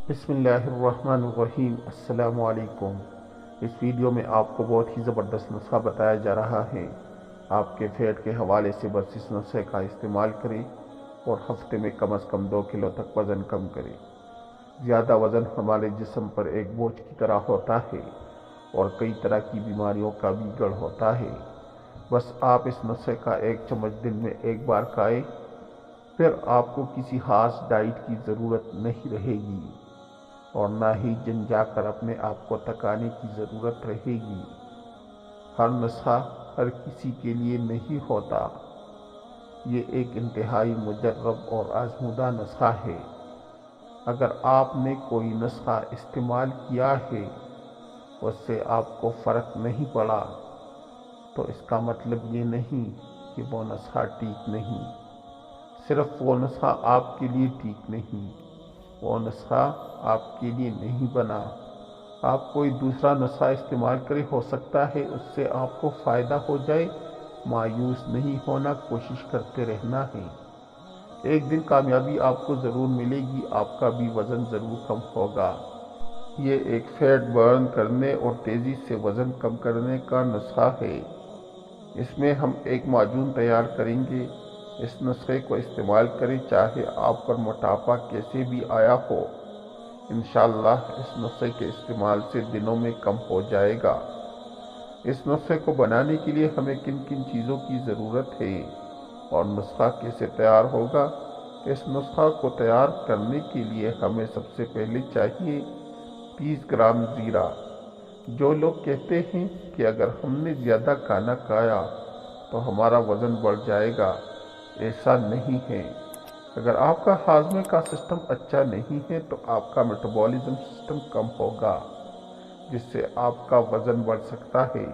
بسم اللہ الرحمن الرحیم۔ السلام علیکم۔ اس ویڈیو میں آپ کو بہت ہی زبردست نسخہ بتایا جا رہا ہے۔ آپ کے فیٹ کے حوالے سے بس اس نسخے کا استعمال کریں اور ہفتے میں کم از کم 2 کلو تک وزن کم کریں۔ زیادہ وزن ہمارے جسم پر ایک بوجھ کی طرح ہوتا ہے اور کئی طرح کی بیماریوں کا بھی گڑھ ہوتا ہے۔ بس آپ اس نسخے کا 1 چمچ دن میں 1 بار کھائیں، پھر آپ کو کسی خاص ڈائٹ کی ضرورت نہیں رہے گی اور نہ ہی جم جا کر اپنے آپ کو تکانے کی ضرورت رہے گی۔ ہر نسخہ ہر کسی کے لیے نہیں ہوتا۔ یہ ایک انتہائی مجرب اور آزمودہ نسخہ ہے۔ اگر آپ نے کوئی نسخہ استعمال کیا ہے، اس سے آپ کو فرق نہیں پڑا، تو اس کا مطلب یہ نہیں کہ وہ نسخہ ٹھیک نہیں۔ صرف وہ نسخہ آپ کے لیے ٹھیک نہیں، وہ نسخہ آپ کے لیے نہیں بنا۔ آپ کوئی دوسرا نسخہ استعمال کریں، ہو سکتا ہے اس سے آپ کو فائدہ ہو جائے۔ مایوس نہیں ہونا، کوشش کرتے رہنا ہے۔ ایک دن کامیابی آپ کو ضرور ملے گی، آپ کا بھی وزن ضرور کم ہوگا۔ یہ ایک فیٹ برن کرنے اور تیزی سے وزن کم کرنے کا نسخہ ہے۔ اس میں ہم ایک معجون تیار کریں گے۔ اس نسخے کو استعمال کریں، چاہے آپ پر موٹاپا کیسے بھی آیا ہو۔ انشاءاللہ اس نسخے کے استعمال سے دنوں میں کم ہو جائے گا۔ اس نسخے کو بنانے کے لیے ہمیں کن کن چیزوں کی ضرورت ہے اور نسخہ کیسے تیار ہوگا؟ اس نسخہ کو تیار کرنے کے لیے ہمیں سب سے پہلے چاہیے 30 گرام زیرہ۔ جو لوگ کہتے ہیں کہ اگر ہم نے زیادہ کھانا کھایا تو ہمارا وزن بڑھ جائے گا، ایسا نہیں ہے۔ اگر آپ کا ہاضمے کا سسٹم اچھا نہیں ہے تو آپ کا میٹابولزم سسٹم کم ہوگا، جس سے آپ کا وزن بڑھ سکتا ہے۔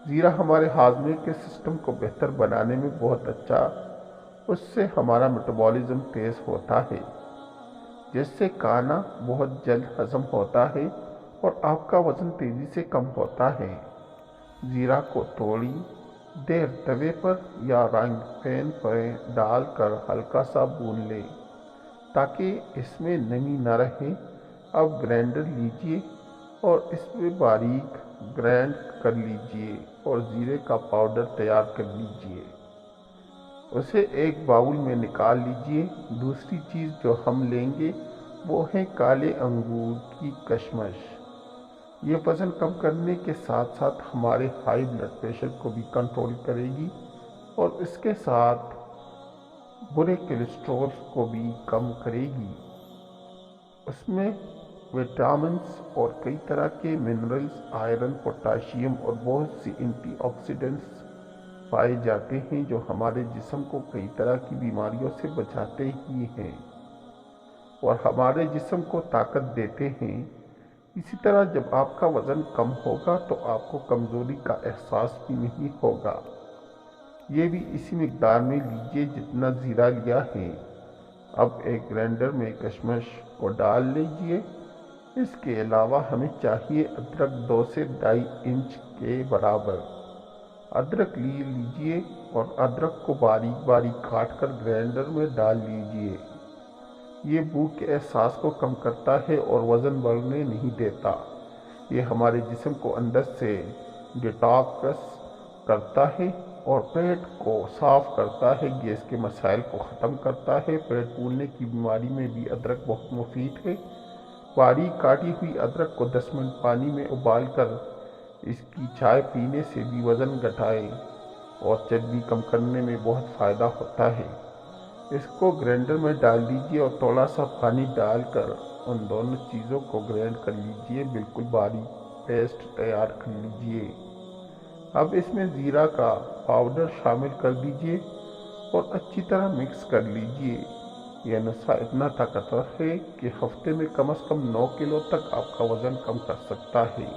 زیرہ ہمارے ہاضمے کے سسٹم کو بہتر بنانے میں بہت اچھا، اس سے ہمارا میٹابولزم تیز ہوتا ہے، جس سے کھانا بہت جلد ہضم ہوتا ہے اور آپ کا وزن تیزی سے کم ہوتا ہے۔ زیرہ کو تھوڑی دیر توے پر یا فرائنگ پین پر ڈال کر ہلکا سا بھون لیں تاکہ اس میں نمی نہ رہے۔ اب گرائنڈر لیجئے اور اس میں باریک گرائنڈ کر لیجئے اور زیرے کا پاؤڈر تیار کر لیجئے۔ اسے ایک باؤل میں نکال لیجئے۔ دوسری چیز جو ہم لیں گے وہ ہے کالے انگور کی کشمش۔ یہ وزن کم کرنے کے ساتھ ساتھ ہمارے ہائی بلڈ پریشر کو بھی کنٹرول کرے گی اور اس کے ساتھ برے کولیسٹرول کو بھی کم کرے گی۔ اس میں وٹامنز اور کئی طرح کے منرلز، آئرن، پوٹاشیم اور بہت سی اینٹی آکسیڈنٹس پائے جاتے ہیں جو ہمارے جسم کو کئی طرح کی بیماریوں سے بچاتے ہی ہیں اور ہمارے جسم کو طاقت دیتے ہیں۔ اسی طرح جب آپ کا وزن کم ہوگا تو آپ کو کمزوری کا احساس بھی نہیں ہوگا۔ یہ بھی اسی مقدار میں لیجئے جتنا زیرہ لیا ہے۔ اب ایک گرائنڈر میں کشمش کو ڈال لیجئے۔ اس کے علاوہ ہمیں چاہیے ادرک 2 سے 2.5 انچ کے برابر۔ ادرک لیجئے اور ادرک کو باریک باریک کاٹ کر گرائنڈر میں ڈال لیجئے۔ یہ بھوک کے احساس کو کم کرتا ہے اور وزن بڑھنے نہیں دیتا۔ یہ ہمارے جسم کو اندر سے ڈیٹاکس کرتا ہے اور پیٹ کو صاف کرتا ہے، گیس کے مسائل کو ختم کرتا ہے۔ پیٹ پھولنے کی بیماری میں بھی ادرک بہت مفید ہے۔ باریک کاٹی ہوئی ادرک کو 10 منٹ پانی میں ابال کر اس کی چائے پینے سے بھی وزن گھٹائے اور چربی کم کرنے میں بہت فائدہ ہوتا ہے۔ اس کو گرائنڈر میں ڈال دیجئے اور تھوڑا سا پانی ڈال کر ان دونوں چیزوں کو گرائنڈ کر لیجئے، بالکل باریک پیسٹ تیار کر لیجئے۔ اب اس میں زیرہ کا پاؤڈر شامل کر دیجئے اور اچھی طرح مکس کر لیجئے۔ یہ نسخہ اتنا طاقتور ہے کہ ہفتے میں کم از کم 9 کلو تک آپ کا وزن کم کر سکتا ہے۔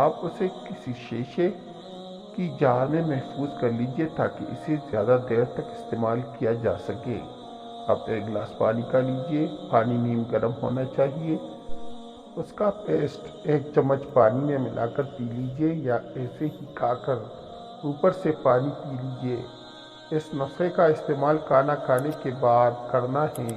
آپ اسے کسی شیشے کی جار میں محفوظ کر لیجئے تاکہ اسے زیادہ دیر تک استعمال کیا جا سکے۔ اب ایک گلاس پانی کا لیجئے۔ پانی نیم گرم ہونا چاہیے۔ اس کا پیسٹ 1 چمچ پانی میں ملا کر پی لیجئے یا ایسے ہی کھا کر اوپر سے پانی پی لیجئے۔ اس نسخے کا استعمال کھانا کھانے کے بعد کرنا ہے۔